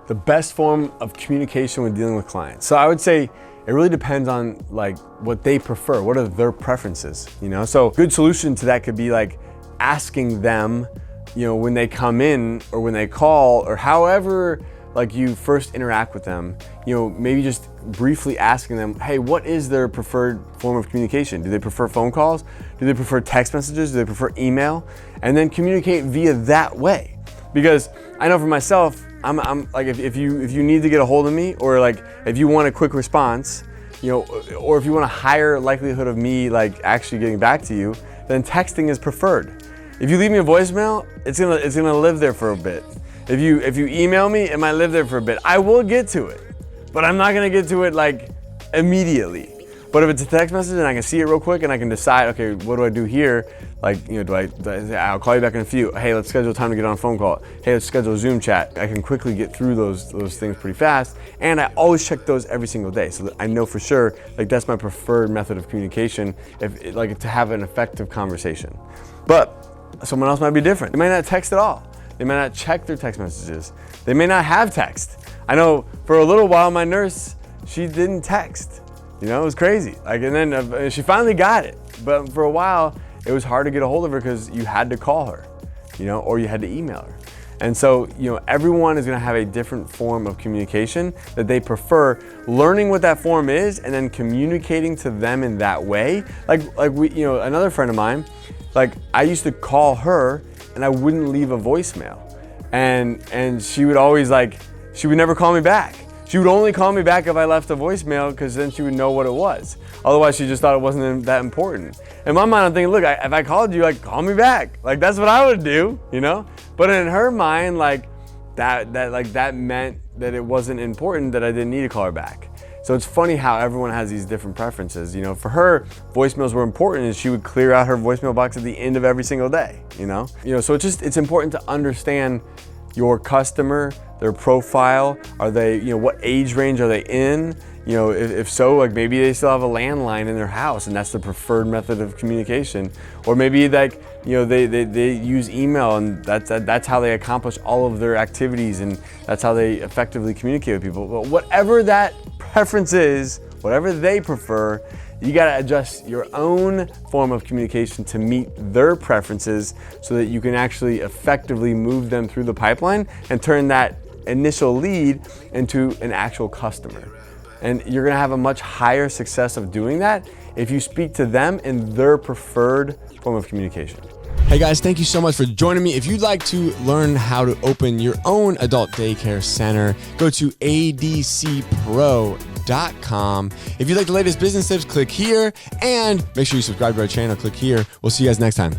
The best form of communication when dealing with clients. So I would say it really depends on like what they prefer. What are their preferences, you know? So good solution to that could be like asking them, you know, when they come in or when they call or however like you first interact with them, you know, maybe just briefly asking them, hey, what is their preferred form of communication? Do they prefer phone calls? Do they prefer text messages? Do they prefer email? And then communicate via that way. Because I know for myself, I'm like, if you need to get a hold of me, or like if you want a quick response, you know, or if you want a higher likelihood of me like actually getting back to you, then texting is preferred. If you leave me a voicemail, it's gonna live there for a bit. If you email me, it might live there for a bit. I will get to it, but I'm not gonna get to it like immediately. But if it's a text message and I can see it real quick and I can decide, okay, what do I do here? Like, you know, I'll call you back in a few. Hey, let's schedule time to get on a phone call. Hey, let's schedule a Zoom chat. I can quickly get through those things pretty fast. And I always check those every single day, so that I know for sure, like that's my preferred method of communication, if like to have an effective conversation. But someone else might be different. They might not text at all. They might not check their text messages. They may not have text. I know for a little while, my nurse, she didn't text. You know, it was crazy. Like, and then she finally got it. But for a while, it was hard to get a hold of her because you had to call her, you know, or you had to email her. And so, you know, everyone is gonna have a different form of communication that they prefer. Learning what that form is and then communicating to them in that way. Like we, you know, another friend of mine, like I used to call her and I wouldn't leave a voicemail. And she would always like, she would never call me back. She would only call me back if I left a voicemail because then she would know what it was. Otherwise, she just thought it wasn't that important. In my mind, I'm thinking, look, if I called you, like, call me back. Like, that's what I would do, you know? But in her mind, like, that meant that it wasn't important, that I didn't need to call her back. So it's funny how everyone has these different preferences. You know, for her, voicemails were important and she would clear out her voicemail box at the end of every single day, you know? So it's important to understand your customer, their profile. Are they, you know, what age range are they in? You know, if so, like maybe they still have a landline in their house and that's the preferred method of communication. Or maybe like, you know, they use email and that's how they accomplish all of their activities and that's how they effectively communicate with people. But whatever that preference is, whatever they prefer, you gotta adjust your own form of communication to meet their preferences so that you can actually effectively move them through the pipeline and turn that initial lead into an actual customer. And you're gonna have a much higher success of doing that if you speak to them in their preferred form of communication. Hey guys, thank you so much for joining me. If you'd like to learn how to open your own adult daycare center, go to adcpro.com. If you'd like the latest business tips, click here, and make sure you subscribe to our channel, click here. We'll see you guys next time.